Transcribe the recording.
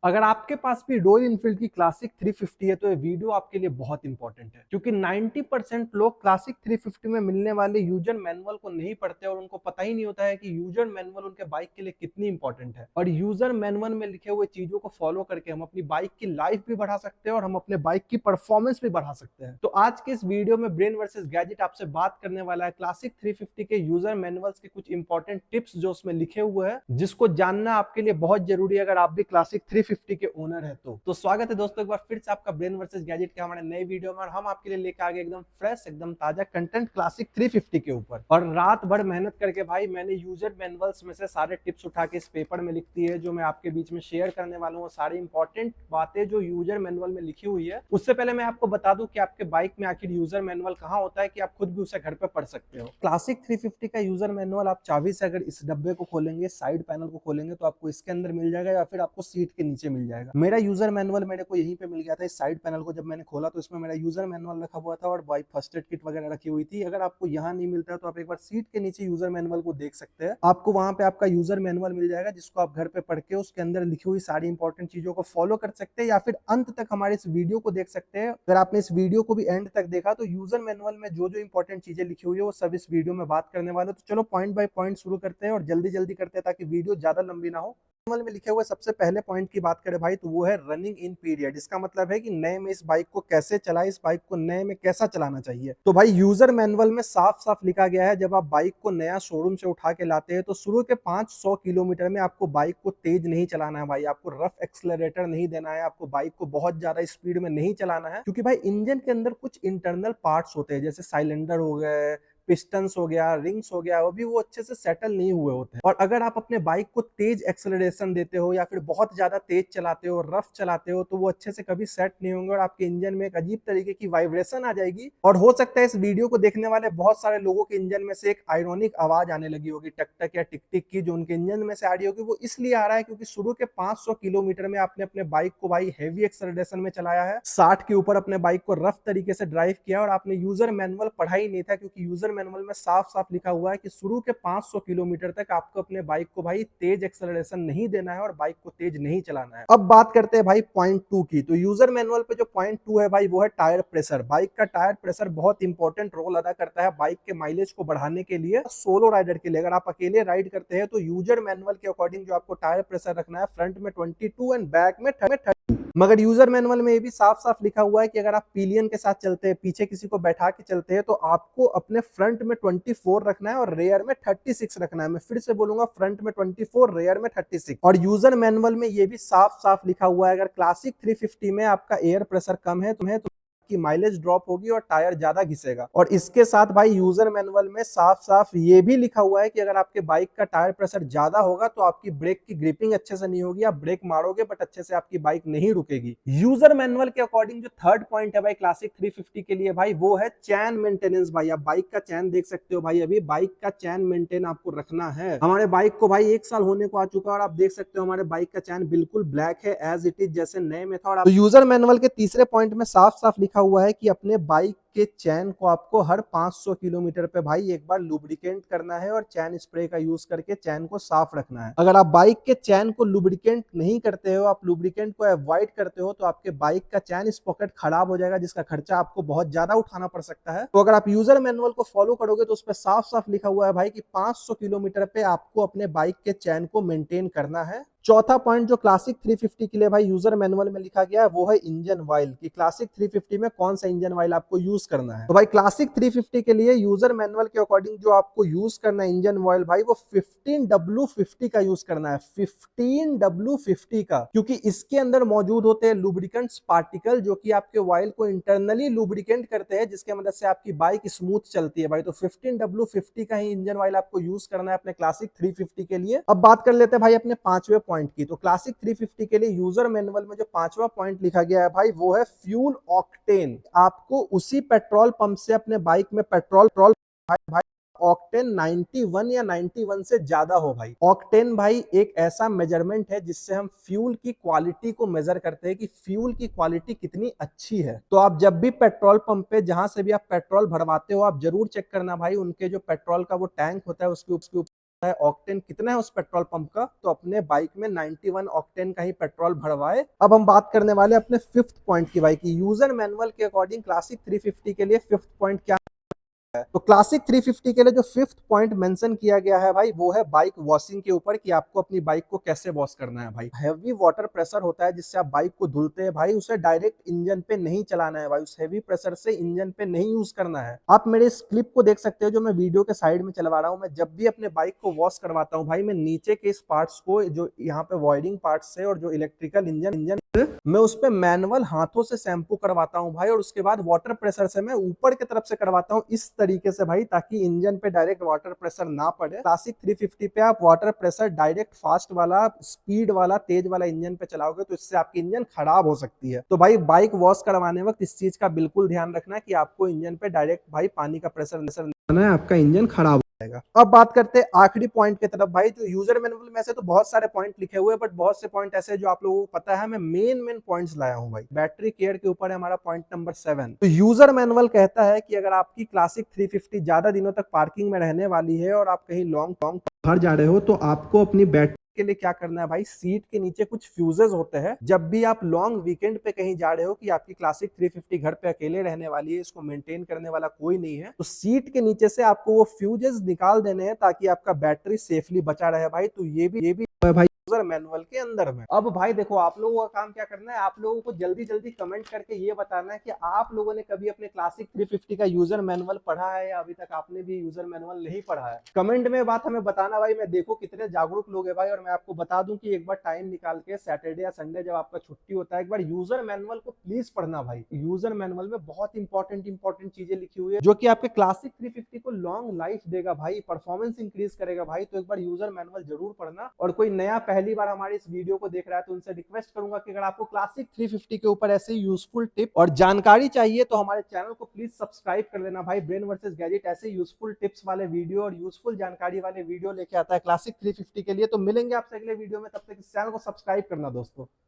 अगर आपके पास भी रॉयल इनफील्ड की क्लासिक 350 है तो ये वीडियो आपके लिए बहुत इंपॉर्टेंट है, क्योंकि 90% लोग क्लासिक 350 में मिलने वाले यूजर मैनुअल को नहीं पढ़ते और उनको पता ही नहीं होता है कि यूजर मैनुअल उनके बाइक के लिए कितनी इंपॉर्टेंट है। और यूजर मैनुअल में लिखे हुए चीजों को फॉलो करके हम अपनी बाइक की लाइफ भी बढ़ा सकते हैं और हम अपने बाइक की परफॉर्मेंस भी बढ़ा सकते हैं। तो आज के इस वीडियो में ब्रेन वर्सेस गैजेट आपसे बात करने वाला है क्लासिक 350 के यूजर मैनुअल्स के कुछ इंपॉर्टेंट टिप्स जो उसमें लिखे हुए हैं, जिसको जानना आपके लिए बहुत जरूरी है अगर आप भी क्लासिक 350 के ओनर है तो स्वागत है दोस्तों एक बार फिर से आपका ब्रेन वर्सेस गैजेट के हमारे नए वीडियो में। और हम आपके लिए लेकर आ गए एकदम फ्रेश एकदम ताजा कंटेंट क्लासिक 350 के ऊपर। और रात भर मेहनत करके भाई मैंने यूजर मैनुअल्स में से सारे टिप्स उठा के इस पेपर में लिख दी है, जो मैं आपके बीच में शेयर करने वाला हूँ। सारी इंपॉर्टेंट बातें जो यूजर मैनुअल में लिखी हुई है। उससे पहले मैं आपको बता दूं कि आपके बाइक में आखिर यूजर मैनुअल कहाँ होता है कि आप खुद भी उसे घर पे पढ़ सकते हो। क्लासिक 350 का यूजर मैनुअल आप चाबी से अगर इस डब्बे को खोलेंगे, साइड पैनल को खोलेंगे, तो आपको इसके अंदर मिल जाएगा या फिर आपको सीट के नीचे मिल जाएगा। मेरा यूजर मैनुअल मेरे को यहीं पे मिल गया था। इस साइड पैनल को जब मैंने खोला तो इसमें मेरा यूजर मैनुअल रखा हुआ था और बाइक फर्स्ट एड किट वगैरह रखी हुई थी। अगर आपको यहाँ नहीं मिलता है तो आप एक बार सीट के नीचे यूजर मैनुअल को देख सकते हैं। आपको वहां पे आपका यूजर मैनुअल मिल जाएगा, जिसको आप घर पे पढ़ के उसके अंदर लिखी हुई सारी इंपॉर्टेंट चीजों को फॉलो कर सकते हैं या फिर अंत तक हमारे इस वीडियो को देख सकते हैं। अगर आपने इस वीडियो को भी एंड तक देखा तो यूजर मैनुअल में जो जो इंपॉर्टेंट चीजें लिखी हुई है वो सब इस वीडियो में बात करने वाले। तो चलो पॉइंट बाय पॉइंट शुरू करते हैं और जल्दी जल्दी करते हैं ताकि वीडियो ज्यादा लंबी ना हो। मैनुअल में लिखे हुए सबसे पहले पॉइंट की बात करें भाई तो वो है रनिंग इन पीरियड। इसका मतलब है कि नए में इस बाइक को कैसे चलाएं, इस बाइक को नए में कैसा चलाना चाहिए। तो भाई यूजर मैनुअल में साफ साफ लिखा गया है, जब आप बाइक को नया शोरूम से उठा के लाते हैं तो शुरू के 500 किलोमीटर में आपको बाइक को तेज नहीं चलाना है भाई। आपको रफ एक्सलरेटर नहीं देना है, आपको बाइक को बहुत ज्यादा स्पीड में नहीं चलाना है, क्योंकि भाई इंजन के अंदर कुछ इंटरनल पार्ट्स होते हैं, जैसे साइलेंडर हो गए, पिस्टन्स हो गया, रिंग्स हो गया, वो अच्छे से सेटल नहीं हुए होते हैं। और अगर आप अपने बाइक को तेज एक्सेलरेशन देते हो या फिर बहुत ज्यादा तेज चलाते हो, रफ चलाते हो, तो वो अच्छे से कभी सेट नहीं होंगे और आपके इंजन में एक अजीब तरीके की वाइब्रेशन आ जाएगी। और हो सकता है इस वीडियो को देखने वाले बहुत सारे लोगों के इंजन में से एक आयरॉनिक आवाज आने लगी होगी, टक टक या टिक टिक की, जो उनके इंजन में से आ रही होगी। वो इसलिए आ रहा है क्योंकि शुरू के 500 किलोमीटर में आपने अपने बाइक को भाई हैवी एक्सेलरेशन में चलाया है, 60 के ऊपर अपने बाइक को रफ तरीके से ड्राइव किया और आपने यूजर मैनुअल पढ़ा ही नहीं था, क्योंकि यूजर मैनुअल में साफ साफ लिखा हुआ है कि शुरू के 500 किलोमीटर तक आपको अपने बाइक को भाई तेज एक्सेलरेशन नहीं देना है और बाइक को तेज नहीं चलाना है। अब बात करते हैं भाई पॉइंट 2 की। तो यूजर मैनुअल पे जो पॉइंट 2 है भाई वो है टायर प्रेशर। बाइक का टायर प्रेशर बहुत इंपॉर्टेंट रोल अदा करता है बाइक के माइलेज को बढ़ाने के लिए। सोलो राइडर के लिए, अगर आप अकेले राइड करते हैं तो यूजर मैनुअल के अकॉर्डिंग जो आपको टायर प्रेशर रखना है, फ्रंट में 22 एंड बैक में 30। मगर यूजर मैनुअल में ये भी साफ साफ लिखा हुआ है कि अगर आप पिलियन के साथ चलते हैं, पीछे किसी को बैठा के चलते हैं, तो आपको अपने फ्रंट में 24 रखना है और रेयर में 36 रखना है। मैं फिर से बोलूंगा, फ्रंट में 24, रेयर में 36। और यूजर मैनुअल में ये भी साफ साफ लिखा हुआ है, अगर क्लासिक 350 में आपका एयर प्रेशर कम है तुम्हें की माइलेज ड्रॉप होगी और टायर ज्यादा घिसेगा। और इसके साथ भाई यूजर मैनुअल में साफ साफ ये भी लिखा हुआ है कि अगर आपके बाइक का टायर प्रेशर ज्यादा होगा तो आपकी ब्रेक की ग्रिपिंग अच्छे से नहीं होगी, आप ब्रेक मारोगे बट अच्छे से आपकी बाइक नहीं रुकेगी। यूजर मैनुअल के अकॉर्डिंग जो थर्ड पॉइंट है भाई क्लासिक 350 के लिए भाई वो है चैन मेंटेनेंस। भाई आप बाइक का चैन देख सकते हो भाई, अभी बाइक का चैन मेंटेन आपको रखना है। हमारे बाइक को भाई 1 साल होने को आ चुका है और आप देख सकते हो हमारे बाइक का चैन बिल्कुल ब्लैक है, एज इट इज, जैसे नए में था। और तो यूजर मैनुअल के तीसरे पॉइंट में साफ साफ लिखा हुआ है कि अपने बाइक के चैन को आपको हर 500 किलोमीटर पे भाई एक बार लुब्रिकेंट करना है और चैन स्प्रे का यूज करके चैन को साफ रखना है। अगर आप बाइक के चैन को लुब्रिकेंट नहीं करते हो, आप लुब्रिकेंट को अवॉइड करते हो, तो आपके बाइक का चैन स्पॉकेट खराब हो जाएगा, जिसका खर्चा आपको बहुत ज्यादा उठाना पड़ सकता है। तो अगर आप यूजर मैनुअल को फॉलो करोगे तो उस पर साफ साफ लिखा हुआ है भाई कि 500 किलोमीटर पे आपको अपने बाइक के चैन को मेंटेन करना है। चौथा पॉइंट जो क्लासिक 350 के लिए भाई यूजर मैनुअल में लिखा गया है वो है इंजन ऑयल, कि क्लासिक 350 में कौन सा इंजन ऑयल आपको यूज करना है। तो भाई क्लासिक 350 के लिए यूजर मैनुअल के अकॉर्डिंग जो आपको यूज करना है इंजन ऑयल भाई, वो 15W50 का यूज करना है, 15W50 का, क्योंकि इसके अंदर मौजूद होते हैं लुब्रिकेंट्स पार्टिकल जो कि आपके ऑयल को इंटरनली लुब्रिकेंट करते हैं, जिसके मदद से आपकी बाइक स्मूथ चलती है भाई। तो 15W50 का ही इंजन ऑयल आपको यूज करना है अपने क्लासिक 350 के लिए। अब बात कर लेते हैं भाई अपने पांचवें पॉइंट की। तो क्लासिक 350 के लिए यूजर मैनुअल में जो पांचवा पॉइंट लिखा गया है भाई वो है फ्यूल ऑक्टेन। आपको उसी पेट्रोल पंप से अपने बाइक में पेट्रोल भाई ऑक्टेन 91 या 91 से ज्यादा हो भाई। ऑक्टेन भाई एक ऐसा मेजरमेंट है जिससे हम फ्यूल की क्वालिटी को मेजर करते हैं कि फ्यूल की क्वालिटी कितनी अच्छी है। तो आप जब भी पेट्रोल पंप पे जहां से भी आप पेट्रोल भरवाते हो, आप जरूर चेक करना भाई उनके जो पेट्रोल का वो टैंक होता है उसके है ऑक्टेन कितना है उस पेट्रोल पंप का, तो अपने बाइक में 91 ऑक्टेन का ही पेट्रोल भरवाए। अब हम बात करने वाले अपने फिफ्थ पॉइंट की, बाइक यूजर मैनुअल के अकॉर्डिंग क्लासिक 350 के लिए फिफ्थ पॉइंट क्या है। तो क्लासिक 350 के लिए जो फिफ्थ पॉइंट मेंशन किया गया है भाई, वो है बाइक वॉशिंग के ऊपर, कि आपको अपनी बाइक को कैसे वॉश करना है भाई। हैवी वाटर प्रेशर होता है जिससे आप बाइक को धुलते हैं भाई, उसे डायरेक्ट इंजन पे नहीं चलाना है भाई, उस हैवी प्रेशर से इंजन पे नहीं यूज करना है। आप मेरे इस क्लिप को देख सकते हो जो मैं वीडियो के साइड में चलवा रहा हूँ। मैं जब भी अपने बाइक को वॉश करवाता हूँ भाई, मैं नीचे के इस पार्ट्स को, जो यहाँ पे वायरिंग पार्ट्स है और जो इलेक्ट्रिकल इंजन मैं उस पे मैनुअल हाथों से शैम्पू करवाता हूं भाई, और उसके बाद वाटर प्रेशर से मैं ऊपर की तरफ से करवाता हूं इस तरीके से भाई, ताकि इंजन पे डायरेक्ट वाटर प्रेशर ना पड़े। क्लासिक 350 पे आप वाटर प्रेशर डायरेक्ट फास्ट वाला, स्पीड वाला, तेज वाला इंजन पे चलाओगे तो इससे आपकी इंजन खराब हो सकती है। तो भाई बाइक वॉश करवाने वक्त इस चीज का बिल्कुल ध्यान रखना है कि आपको इंजन पे डायरेक्ट भाई पानी का प्रेशर है, आपका इंजन खराब जाएगा। अब बात करते हैं आखिरी पॉइंट की तरफ भाई। जो यूजर मैनुअल में से तो बहुत सारे पॉइंट लिखे हुए हैं, बट बहुत से पॉइंट ऐसे जो आप लोगों को पता है, मैं मेन पॉइंट्स लाया हूं भाई। बैटरी केयर के ऊपर है हमारा पॉइंट नंबर 7। तो यूजर मैनुअल कहता है कि अगर आपकी क्लासिक 350 ज्यादा दिनों तक पार्किंग में रहने वाली है और आप कहीं लॉन्ग बाहर जा रहे हो, तो आपको अपनी बैटरी के लिए क्या करना है भाई, सीट के नीचे कुछ फ्यूजेस होते हैं। जब भी आप लॉन्ग वीकेंड पे कहीं जा रहे हो कि आपकी क्लासिक 350 घर पे अकेले रहने वाली है, इसको मेंटेन करने वाला कोई नहीं है, तो सीट के नीचे से आपको वो फ्यूजेस निकाल देने हैं ताकि आपका बैटरी सेफली बचा रहे भाई। तो ये भी भाई यूजर मैनुअल के अंदर में। अब भाई देखो, आप लोगों का काम क्या करना है, आप लोगों को जल्दी जल्दी कमेंट करके ये बताना है कि आप लोगों ने कभी अपने क्लासिक 350 का यूजर मैनुअल पढ़ा है या अभी तक आपने भी यूजर मैनुअल नहीं पढ़ा है। कमेंट में बात हमें बताना भाई। मैं देखो कितने जागरूक लोग हैं भाई। और मैं आपको बता दूं कि एक बार टाइम निकाल के सैटरडे या संडे जब आपका छुट्टी होता है, एक बार यूजर मैनुअल को प्लीज पढ़ना भाई। यूजर मैनुअल में बहुत इंपॉर्टेंट चीजें लिखी हुई है जो कि आपके क्लासिक 350 को लॉन्ग लाइफ देगा भाई, परफॉर्मेंस इंक्रीज करेगा भाई। तो एक बार यूजर मैनुअल जरूर पढ़ना। और कोई नया पहली बार हमारे इस वीडियो को देख रहा है तो उनसे रिक्वेस्ट करूंगा कि अगर आपको क्लासिक 350 के ऊपर ऐसे यूजफुल टिप और जानकारी चाहिए तो हमारे चैनल को प्लीज सब्सक्राइब कर देना भाई। ब्रेन वर्सेस गैजेट ऐसे यूजफुल टिप्स वाले वीडियो और यूजफुल जानकारी वाले वीडियो लेके आता है क्लासिक 350 के लिए। तो मिलेंगे आपसे अगले वीडियो में, तब तक इस चैनल को सब्सक्राइब करना दोस्तों।